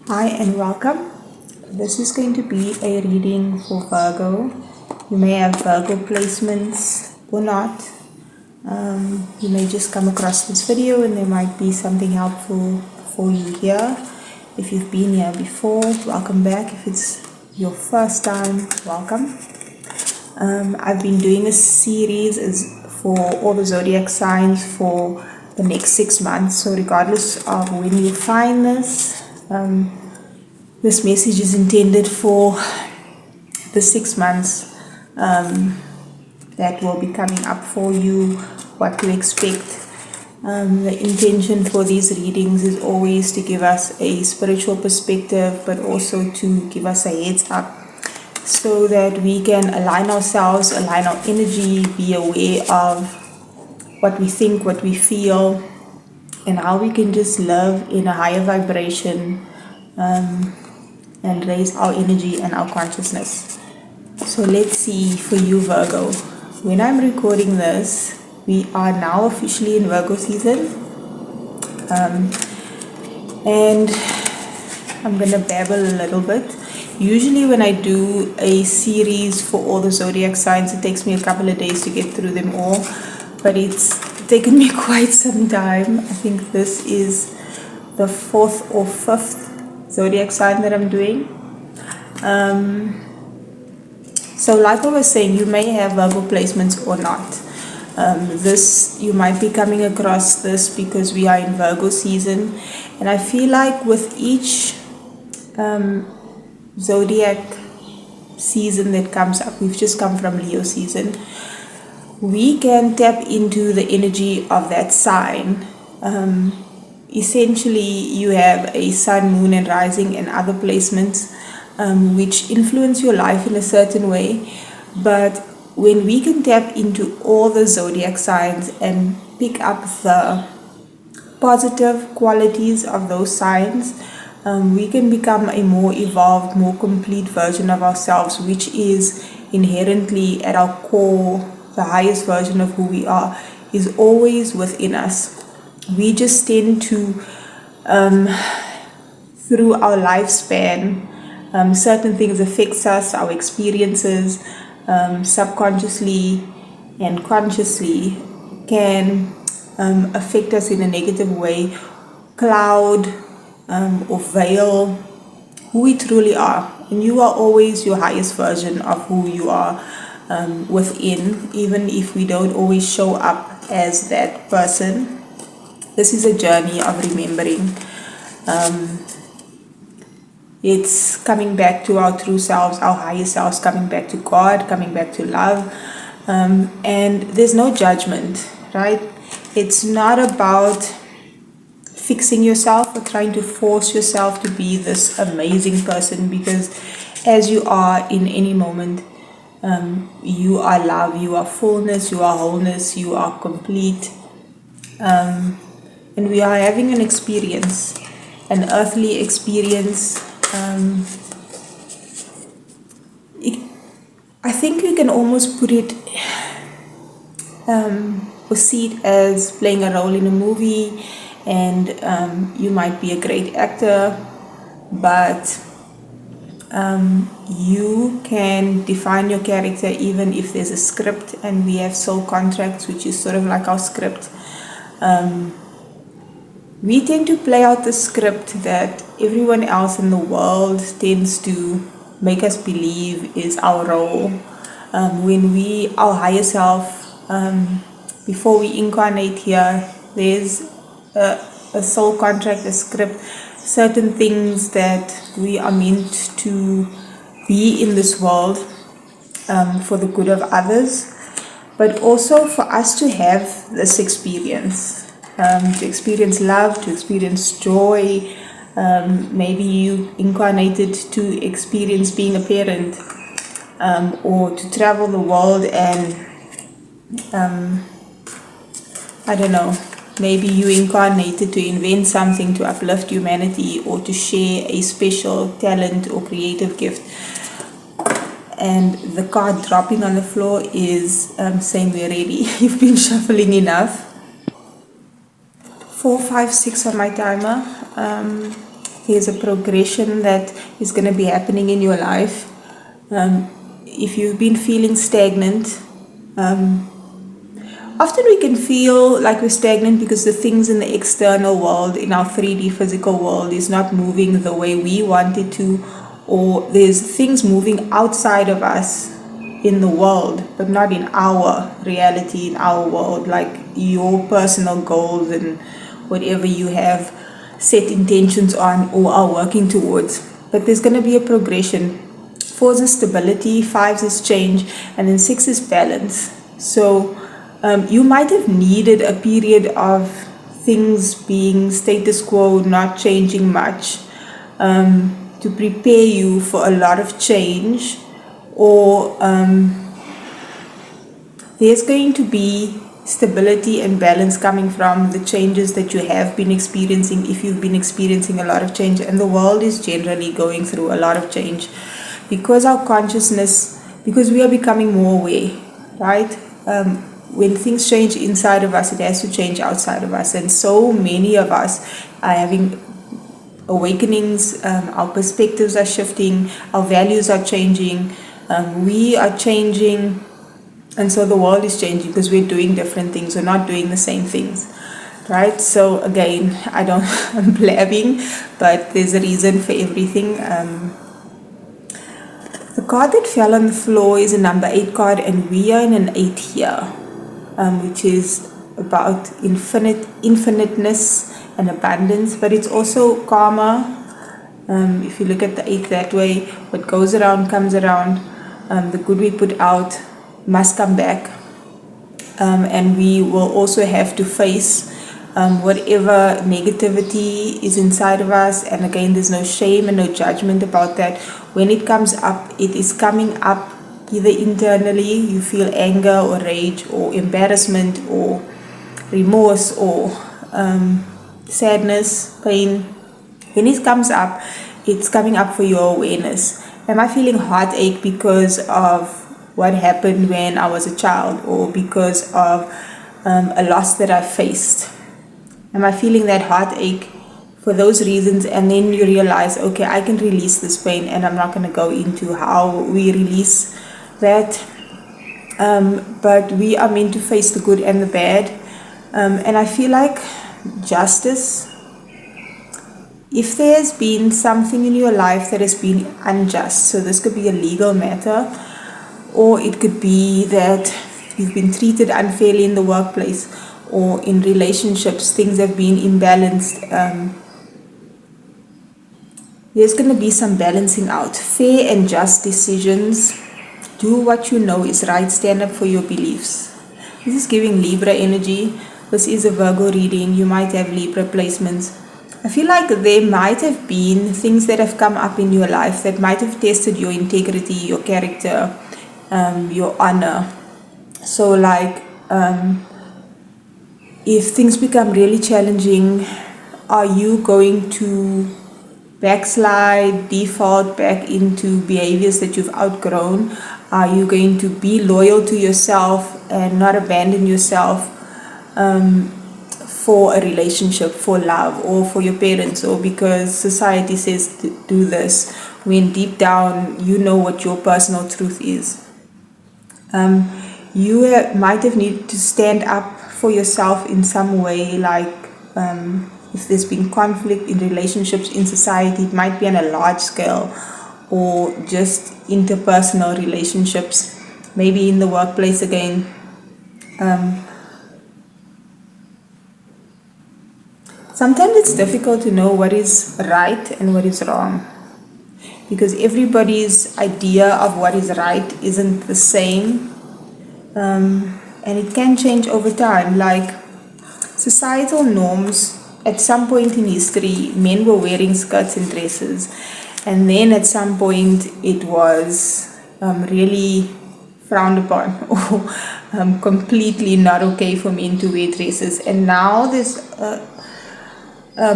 Hi and welcome. This is going to be a reading for Virgo. You may have Virgo placements or not. You may just come across this video and there might be something helpful for you here. If you've been here before, welcome back. If it's your first time, welcome. I've been doing a series for all the zodiac signs for the next 6 months. So regardless of when you find this, this message is intended for the 6 months that will be coming up for you, what to expect. The intention for these readings is always to give us a spiritual perspective, but also to give us a heads up so that we can align ourselves, align our energy, be aware of what we think, what we feel, and how we can just live in a higher vibration and raise our energy and our consciousness. So let's see for you, Virgo. When I'm recording this, we are now officially in Virgo season. And I'm going to babble a little bit. Usually when I do a series for all the zodiac signs, it takes me a couple of days to get through them all. But it's taken me quite some time. I think this is the 4th or 5th zodiac sign that I'm doing. So like I was saying, you may have Virgo placements or not. You might be coming across this because we are in Virgo season, and I feel like with each zodiac season that comes up, we've just come from Leo season, we can tap into the energy of that sign. Essentially, you have a sun, moon, and rising and other placements which influence your life in a certain way. But when we can tap into all the zodiac signs and pick up the positive qualities of those signs, we can become a more evolved, more complete version of ourselves, which is inherently at our core, the highest version of who we are is always within us. We just tend to, through our lifespan, certain things affects us, our experiences, subconsciously and consciously can affect us in a negative way, cloud or veil who we truly are. And you are always your highest version of who you are within, even if we don't always show up as that person. This is a journey of remembering. It's coming back to our true selves, our higher selves, coming back to God, coming back to love. And there's no judgment, right? It's not about fixing yourself or trying to force yourself to be this amazing person, because as you are in any moment, you are love, you are fullness, you are wholeness, you are complete. And we are having an experience, an earthly experience. I think you can almost put it or see it as playing a role in a movie, and you might be a great actor, but you can define your character even if there's a script, and we have soul contracts, which is sort of like our script. We tend to play out the script that everyone else in the world tends to make us believe is our role. When we, our higher self, before we incarnate here, there's a soul contract, a script, certain things that we are meant to be in this world for the good of others, but also for us to have this experience. To experience love, to experience joy. Maybe you incarnated to experience being a parent, or to travel the world and, I don't know, maybe you incarnated to invent something to uplift humanity or to share a special talent or creative gift. And the card dropping on the floor is saying we're ready. You've been shuffling enough. 4, 5, 6 on my timer. there's a progression that is going to be happening in your life. If you've been feeling stagnant, often we can feel like we're stagnant because the things in the external world, in our 3D physical world, is not moving the way we want it to, or there's things moving outside of us in the world, but not in our reality, in our world, like your personal goals and whatever you have set intentions on or are working towards. But there's going to be a progression. 4 is stability, 5 is change, and then 6 is balance. So you might have needed a period of things being status quo, not changing much, to prepare you for a lot of change, or there's going to be stability and balance coming from the changes that you have been experiencing, if you've been experiencing a lot of change. And the world is generally going through a lot of change because our consciousness, because we are becoming more aware, right? When things change inside of us, it has to change outside of us. And so many of us are having awakenings, our perspectives are shifting, our values are changing, we are changing, and so the world is changing because we're doing different things, we're not doing the same things, right? So again, I'm blabbing, but there's a reason for everything. The card that fell on the floor is a number 8 card, and we are in an 8 here, which is about infiniteness and abundance, but it's also karma. If you look at the 8 that way, what goes around comes around. The good we put out must come back, and we will also have to face whatever negativity is inside of us. And again, there's no shame and no judgment about that. When it comes up, it is coming up either internally, you feel anger or rage or embarrassment or remorse or sadness, pain. When it comes up, it's coming up for your awareness. Am I feeling heartache because of what happened when I was a child, or because of a loss that I faced? Am I feeling that heartache for those reasons? And then you realize, okay, I can release this pain, and I'm not going to go into how we release that. But we are meant to face the good and the bad. And I feel like justice, if there's been something in your life that has been unjust, so this could be a legal matter, or it could be that you've been treated unfairly in the workplace, or in relationships, things have been imbalanced. There's going to be some balancing out. Fair and just decisions. Do what you know is right. Stand up for your beliefs. This is giving Libra energy. This is a Virgo reading. You might have Libra placements. I feel like there might have been things that have come up in your life that might have tested your integrity, your character, your honor. So like, if things become really challenging, are you going to backslide, default back into behaviors that you've outgrown? Are you going to be loyal to yourself and not abandon yourself for a relationship, for love, or for your parents, or because society says to do this, when deep down you know what your personal truth is? You might have needed to stand up for yourself in some way, like if there's been conflict in relationships in society, it might be on a large scale, or just interpersonal relationships, maybe in the workplace again. Sometimes it's difficult to know what is right and what is wrong, because everybody's idea of what is right isn't the same, and it can change over time. Like societal norms, at some point in history, men were wearing skirts and dresses, and then at some point it was really frowned upon, or completely not okay for men to wear dresses. And now there's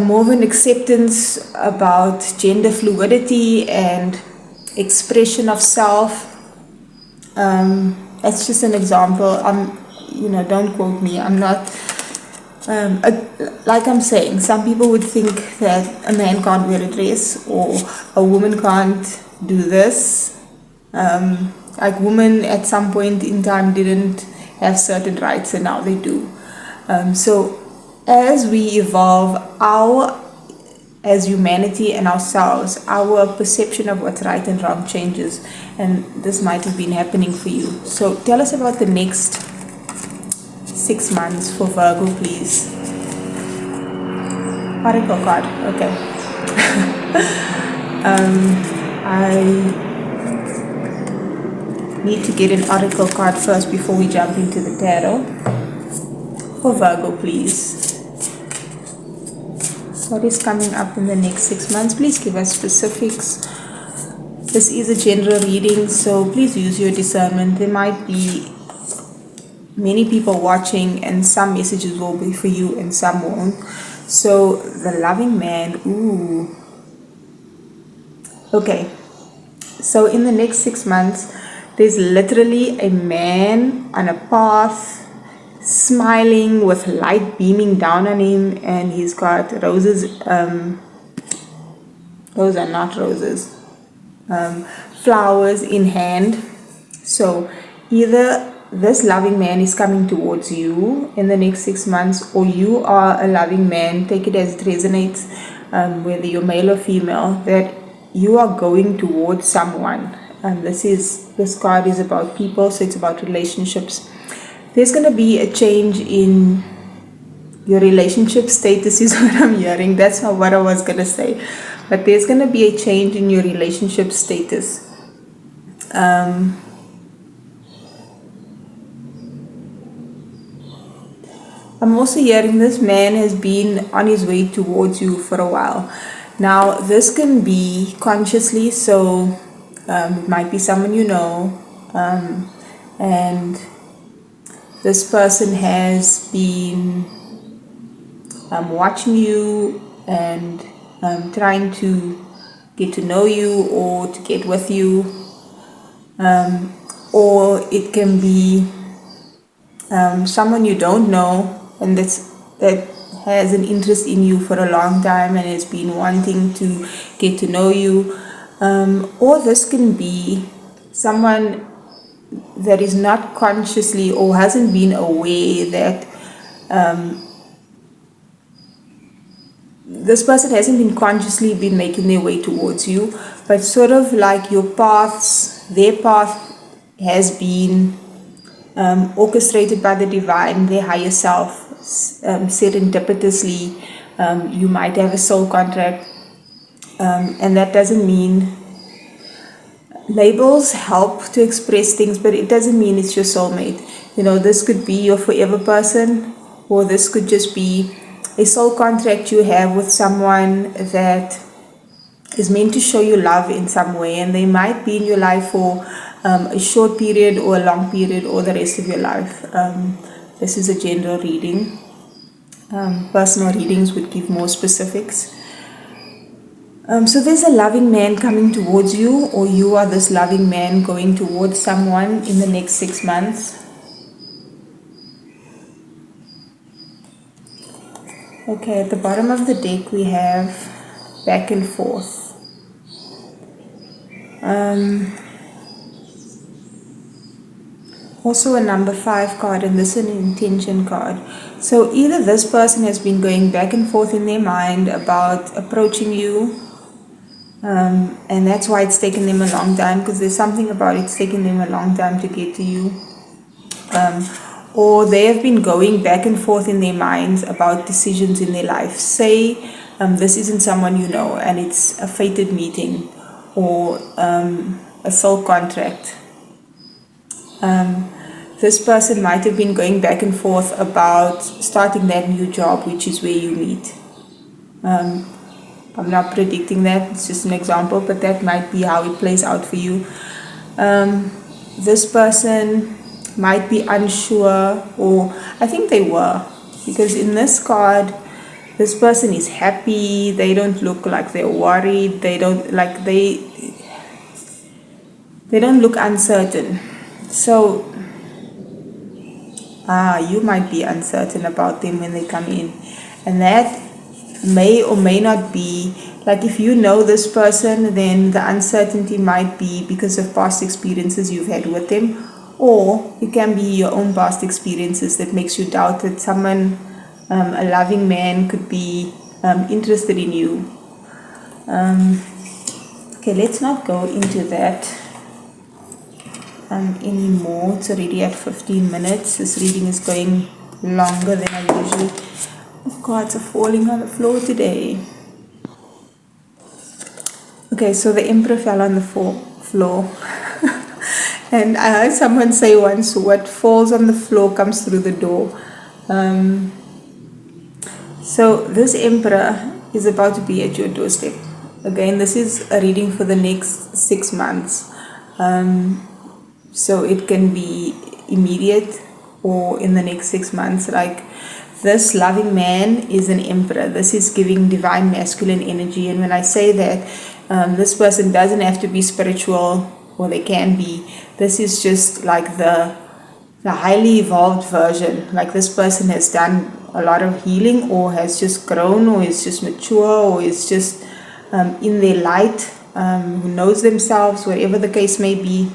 more of an acceptance about gender fluidity and expression of self. That's just an example. Don't quote me. I'm not like I'm saying, some people would think that a man can't wear a dress or a woman can't do this. Like women at some point in time didn't have certain rights and now they do. So as we evolve, as humanity and ourselves, our perception of what's right and wrong changes, and this might have been happening for you. So tell us about the next 6 months for Virgo, please. Oracle card, okay. I need to get an oracle card first before we jump into the tarot. For Virgo, please. What is coming up in the next 6 months? Please give us specifics. This is a general reading, so please use your discernment. There might be many people watching, and some messages will be for you and some won't. So, the loving man, ooh. Okay, so in the next 6 months, there's literally a man on a path, smiling with light beaming down on him, and he's got roses. Those are not roses. Flowers in hand. So either this loving man is coming towards you in the next 6 months, or you are a loving man. Take it as it resonates, whether you're male or female, that you are going towards someone. This card is about people, so it's about relationships. There's going to be a change in your relationship status is what I'm hearing. That's not what I was going to say. But there's going to be a change in your relationship status. I'm also hearing this man has been on his way towards you for a while. Now, this can be consciously, so it might be someone you know, and this person has been watching you and trying to get to know you or to get with you, or it can be someone you don't know and that has an interest in you for a long time and has been wanting to get to know you, or this can be someone that is not consciously or hasn't been aware that this person hasn't been consciously been making their way towards you, but sort of like their path has been orchestrated by the divine, their higher self, serendipitously. You might have a soul contract, and that doesn't mean labels help to express things, but it doesn't mean it's your soulmate. This could be your forever person, or this could just be a soul contract you have with someone that is meant to show you love in some way, and they might be in your life for a short period or a long period or the rest of your life. This is a general reading. Personal readings would give more specifics. So there's a loving man coming towards you, or you are this loving man going towards someone in the next 6 months. Okay, at the bottom of the deck we have back and forth. Also a number 5 card, and this is an intention card. So either this person has been going back and forth in their mind about approaching you, and that's why it's taken them a long time, because there's something about it's taken them a long time to get to you. Or they have been going back and forth in their minds about decisions in their life. Say this isn't someone you know and it's a fated meeting or a soul contract. This person might have been going back and forth about starting that new job, which is where you meet. I'm not predicting that, it's just an example, but that might be how it plays out for you. This person might be unsure, or I think they were, because in this card this person is happy. They don't look like they're worried. They don't look uncertain. So you might be uncertain about them when they come in. And that may or may not be, like if you know this person, then the uncertainty might be because of past experiences you've had with them, or it can be your own past experiences that makes you doubt that someone, a loving man, could be interested in you. Okay, let's not go into that anymore. It's already at 15 minutes. This reading is going longer than I usually. Oh, cards are falling on the floor today. Okay, so the Emperor fell on the floor. And I heard someone say once, what falls on the floor comes through the door. So this Emperor is about to be at your doorstep. Again, this is a reading for the next 6 months. So it can be immediate or in the next 6 months. Like, this loving man is an emperor. This is giving divine masculine energy. And when I say that, this person doesn't have to be spiritual, or they can be. This is just like the highly evolved version. Like, this person has done a lot of healing, or has just grown, or is just mature, or is just in their light, who knows themselves, whatever the case may be.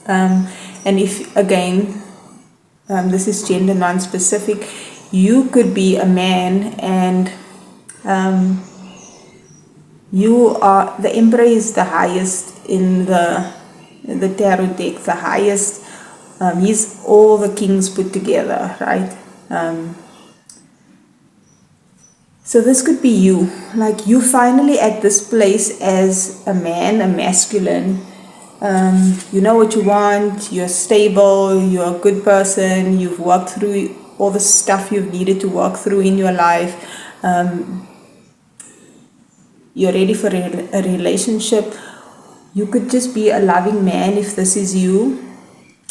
And if, again, this is gender non-specific, you could be a man, and you are, the Emperor is the highest in the tarot deck, the highest. He's all the kings put together, right? So this could be you, like you finally at this place as a man, a masculine. You know what you want, you're stable, you're a good person, you've worked through all the stuff you've needed to work through in your life. You're ready for a relationship. You could just be a loving man if this is you.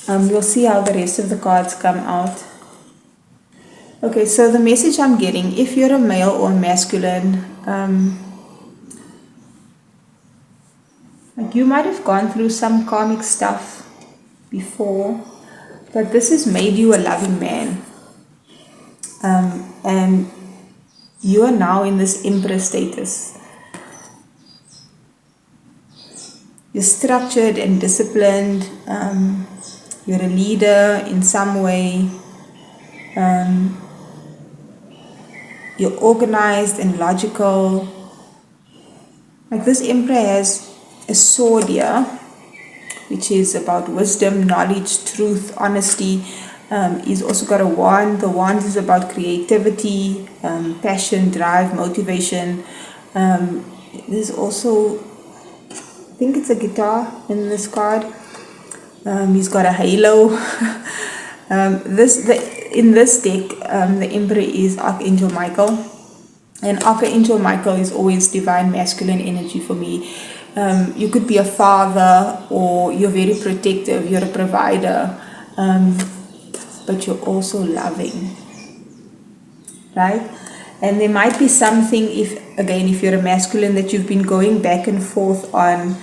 We'll see how the rest of the cards come out. Okay, so the message I'm getting, if you're a male or masculine, like you might have gone through some karmic stuff before, but this has made you a loving man. And you are now in this emperor status. You're structured and disciplined. You're a leader in some way. You're organized and logical. Like this emperor has a sword here, which is about wisdom, knowledge, truth, honesty. He's also got a wand. The wand is about creativity, passion, drive, motivation. There's also, I think it's a guitar in this card. He's got a halo. In this deck, the Emperor is Archangel Michael. And Archangel Michael is always divine masculine energy for me. You could be a father, or you're very protective, you're a provider, but you're also loving, right? And there might be something, if you're a masculine, that you've been going back and forth on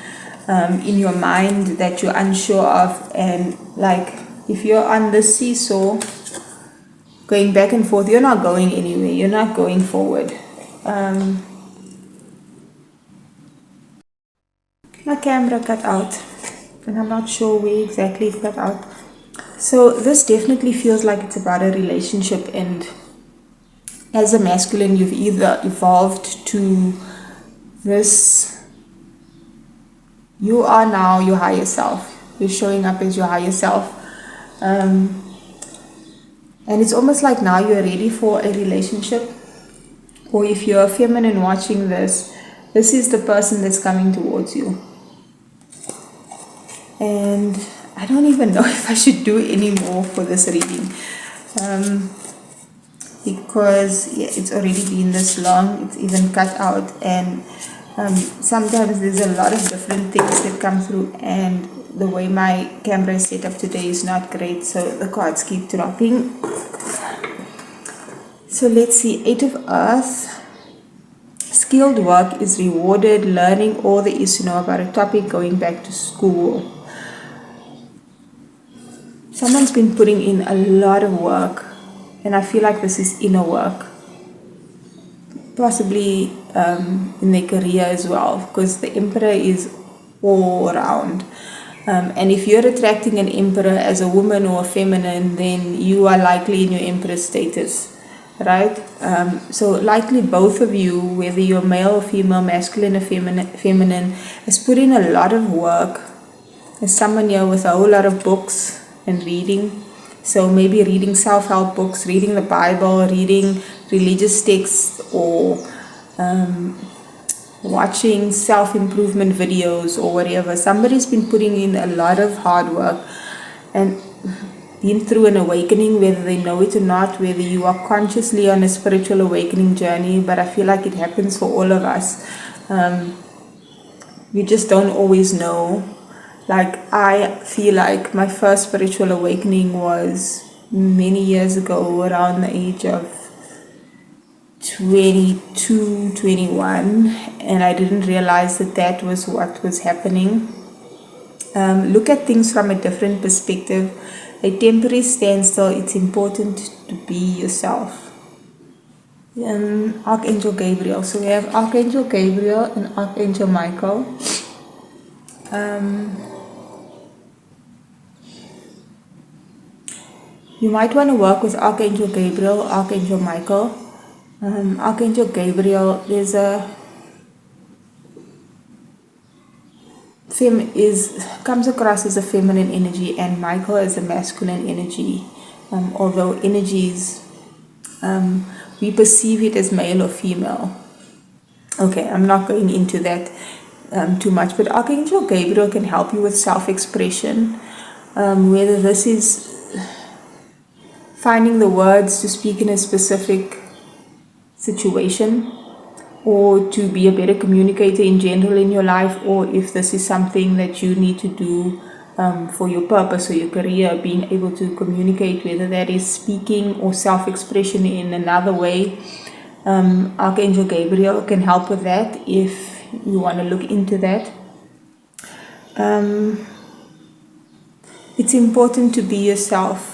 in your mind that you're unsure of. And like, if you're on the seesaw, going back and forth, you're not going anywhere, you're not going forward. My camera cut out, and I'm not sure where exactly it cut out. So this definitely feels like it's about a relationship, and as a masculine, you've either evolved to this, you are now your higher self, you're showing up as your higher self, and it's almost like now you're ready for a relationship. Or if you're a feminine watching this is the person that's coming towards you. And I don't even know if I should do any more for this reading, because it's already been this long. It's even cut out, and sometimes there's a lot of different things that come through, and the way my camera is set up today is not great, so the cards keep dropping. So let's see, 8 of Earth. Skilled work is rewarded, learning all there is to know about a topic, going back to school. someone's been putting in a lot of work, and I feel like this is inner work, possibly in their career as well, because the Emperor is all around. And if you're attracting an Emperor as a woman or a feminine, then you are likely in your Emperor status, right? So likely both of you, whether you're male or female, masculine or feminine, has put in a lot of work. There's someone here with a whole lot of books and reading. So maybe reading self-help books, reading the Bible, reading religious texts, or watching self-improvement videos or whatever. Somebody's been putting in a lot of hard work and been through an awakening, whether they know it or not, whether you are consciously on a spiritual awakening journey, but I feel like it happens for all of us. We just don't always know. Like, I feel like my first spiritual awakening was many years ago, around the age of 22, 21, and I didn't realize that that was what was happening. Look at things from a different perspective. A temporary standstill, it's important to be yourself. Archangel Gabriel. So we have Archangel Gabriel and Archangel Michael. You might want to work with Archangel Gabriel, Archangel Michael. Archangel Gabriel comes across as a feminine energy, and Michael as a masculine energy. Although energies, we perceive it as male or female. Okay, I'm not going into that too much, but Archangel Gabriel can help you with self-expression, whether this is finding the words to speak in a specific situation, or to be a better communicator in general in your life, or if this is something that you need to do for your purpose or your career, being able to communicate, whether that is speaking or self-expression in another way. Archangel Gabriel can help with that if you want to look into that. It's important to be yourself.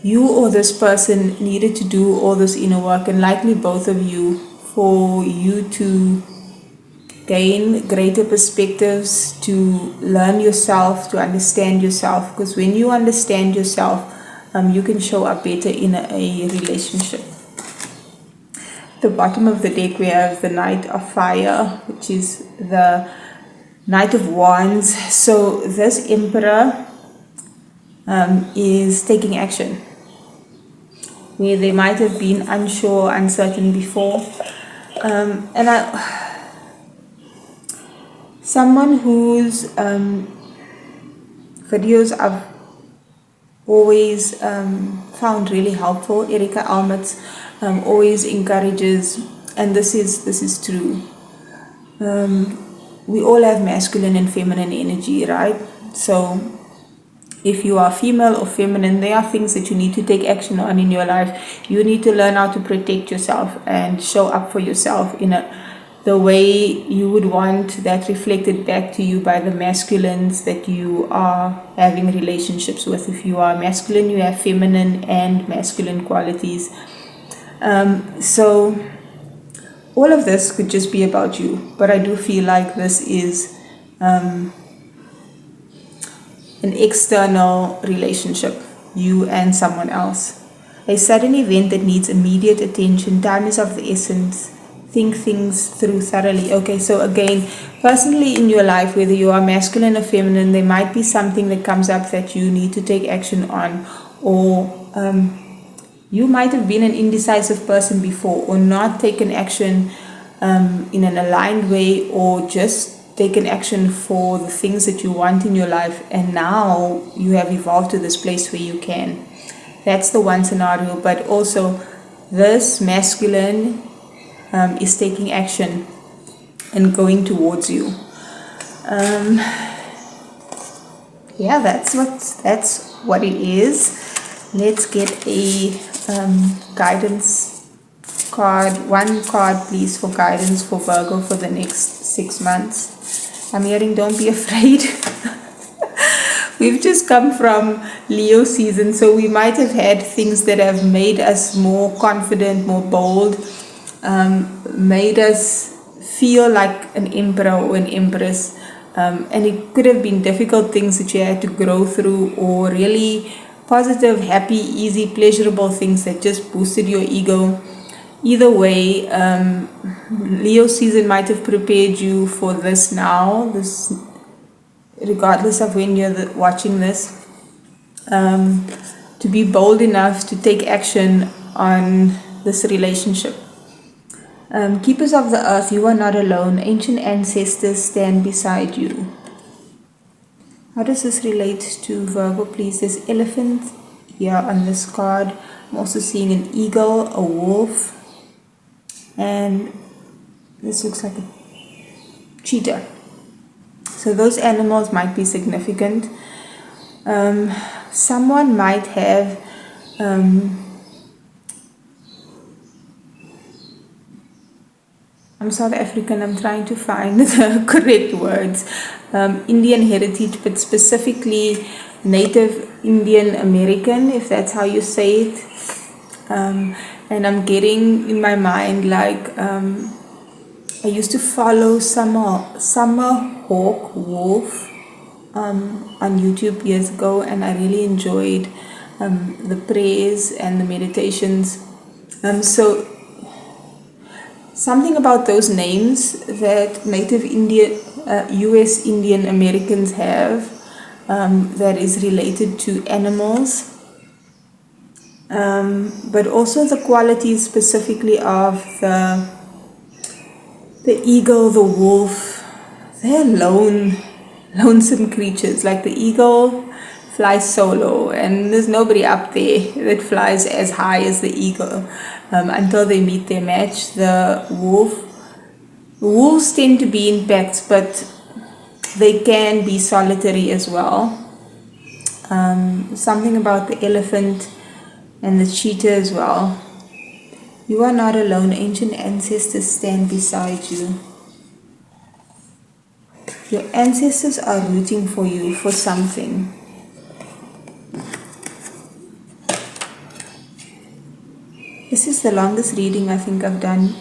You or this person needed to do all this inner work, and likely both of you, for you to gain greater perspectives, to learn yourself, to understand yourself. Because when you understand yourself, you can show up better in a relationship. At the bottom of the deck we have the Knight of Fire, which is the Knight of Wands. So this Emperor is taking action where they might have been unsure, uncertain before. Someone whose videos I've always found really helpful, Erica Almutz, always encourages, and this is true. We all have masculine and feminine energy, right? So if you are female or feminine, there are things that you need to take action on in your life. You need to learn how to protect yourself and show up for yourself in the way you would want that reflected back to you by the masculines that you are having relationships with. If you are masculine, you have feminine and masculine qualities. So all of this could just be about you, but I do feel like this is an external relationship, you and someone else. A sudden event that needs immediate attention. Time is of the essence. Think things through thoroughly. Okay, so again, personally in your life, whether you are masculine or feminine, there might be something that comes up that you need to take action on, or you might have been an indecisive person before, or not taken action in an aligned way, or just taken action for the things that you want in your life, and now you have evolved to this place where you can. That's the one scenario. But also this masculine is taking action and going towards you. Yeah, that's what it is. Let's get a guidance card. One card please for guidance for Virgo for the next 6 months. I'm hearing don't be afraid. we've just come from Leo season, so we might have had things that have made us more confident, more bold, made us feel like an emperor or an empress, and it could have been difficult things that you had to grow through, or really positive, happy, easy, pleasurable things that just boosted your ego. Either way, Leo season might have prepared you for this now, this regardless of when you're watching this, to be bold enough to take action on this relationship. Keepers of the earth, you are not alone. Ancient ancestors stand beside you. How does this relate to Virgo, please? There's elephant here on this card. I'm also seeing an eagle, a wolf, and this looks like a cheetah. So those animals might be significant. Someone might have I'm South African, I'm trying to find the correct words. Indian heritage, but specifically Native Indian American, if that's how you say it. And I'm getting in my mind like I used to follow Summer Hawk Wolf on YouTube years ago, and I really enjoyed the prayers and the meditations. So something about those names that Native Indian, US Indian Americans have that is related to animals, but also the qualities specifically of the eagle, the wolf. They're lonesome creatures. Like the eagle flies solo, and there's nobody up there that flies as high as the eagle until they meet their match. The wolves tend to be in packs, but they can be solitary as well. Something about the elephant and the cheetah as well. You are not alone. Ancient ancestors stand beside you. Your ancestors are rooting for you for something. This is the longest reading I think I've done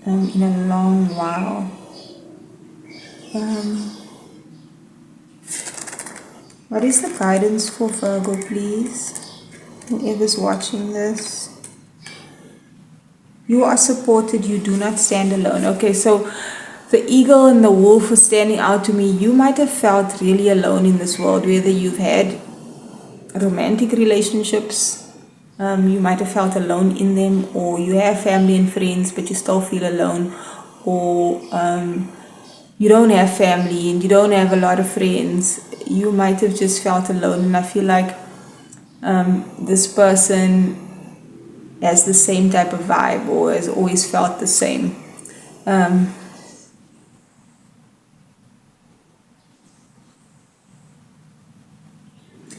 in a long while. What is the guidance for Virgo, please? Whoever's watching this. You are supported. You do not stand alone. Okay, so the eagle and the wolf are standing out to me. You might have felt really alone in this world, whether you've had romantic relationships, you might have felt alone in them, or you have family and friends but you still feel alone, or you don't have family and you don't have a lot of friends. You might have just felt alone, and I feel like this person has the same type of vibe, or has always felt the same.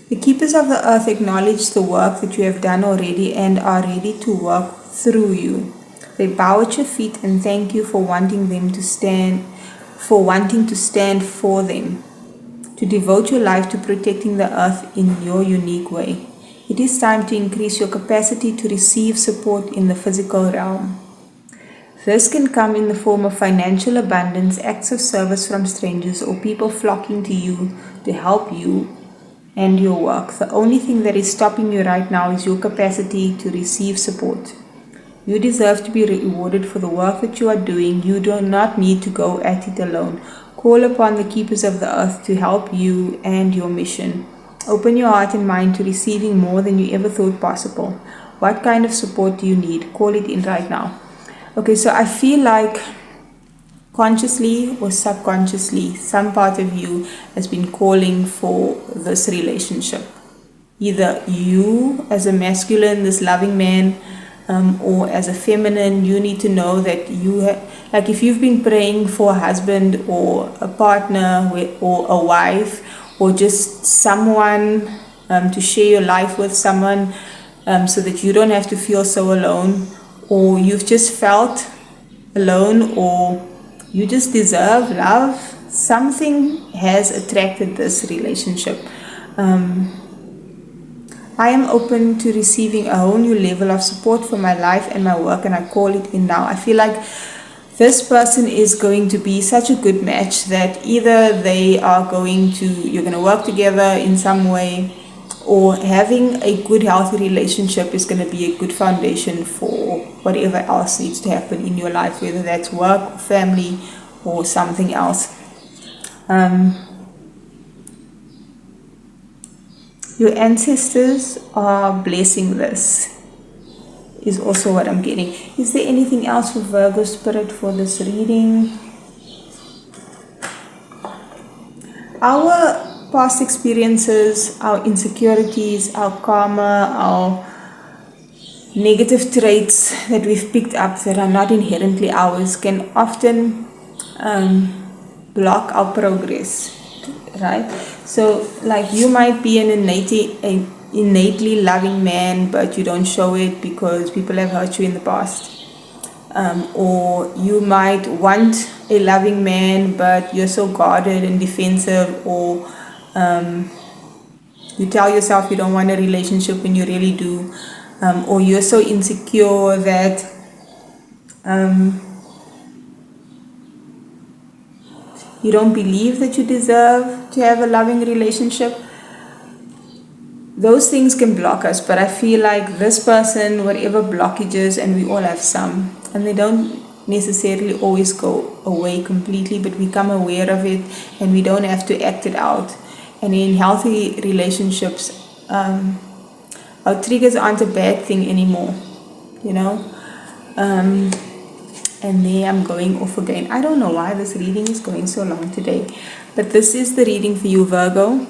The keepers of the earth acknowledge the work that you have done already and are ready to work through you. They bow at your feet and thank you for wanting to stand for them, to devote your life to protecting the earth in your unique way. It is time to increase your capacity to receive support in the physical realm. This can come in the form of financial abundance, acts of service from strangers, or people flocking to you to help you and your work. The only thing that is stopping you right now is your capacity to receive support. You deserve to be rewarded for the work that you are doing. You do not need to go at it alone. Call upon the keepers of the earth to help you and your mission. Open your heart and mind to receiving more than you ever thought possible. What kind of support do you need? Call it in right now. Okay, so I feel like consciously or subconsciously, some part of you has been calling for this relationship. Either you as a masculine, this loving man, or as a feminine, you need to know that you have, like if you've been praying for a husband or a partner or a wife, or just someone to share your life with, someone so that you don't have to feel so alone, or you've just felt alone, or you just deserve love. Something has attracted this relationship. I am open to receiving a whole new level of support for my life and my work, and I call it in now. I feel like this person is going to be such a good match that either you're going to work together in some way, or having a good, healthy relationship is going to be a good foundation for whatever else needs to happen in your life, whether that's work, family, or something else. Your ancestors are blessing this, is also what I'm getting. Is there anything else for Virgo spirit for this reading? Our past experiences, our insecurities, our karma, our negative traits that we've picked up that are not inherently ours can often block our progress, right? So like you might be an innately loving man, but you don't show it because people have hurt you in the past. Or you might want a loving man, but you're so guarded and defensive, or you tell yourself you don't want a relationship when you really do, or you're so insecure that you don't believe that you deserve to have a loving relationship. Those things can block us, but I feel like this person, whatever blockages, and we all have some, and they don't necessarily always go away completely, but we become aware of it and we don't have to act it out. And in healthy relationships, our triggers aren't a bad thing anymore, you know. And there I'm going off again. I don't know why this reading is going so long today, but this is the reading for you, Virgo.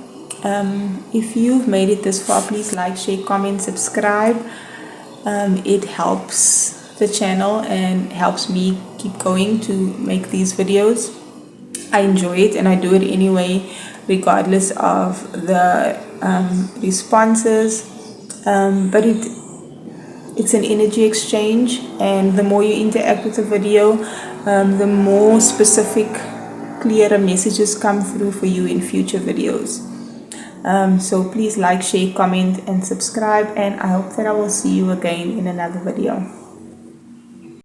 If you've made it this far, please like, share, comment, subscribe. It helps the channel and helps me keep going to make these videos. I enjoy it and I do it anyway, regardless of the responses. But it's an energy exchange, and the more you interact with the video, the more specific, clearer messages come through for you in future videos. So please like, share, comment, and subscribe, and I hope that I will see you again in another video.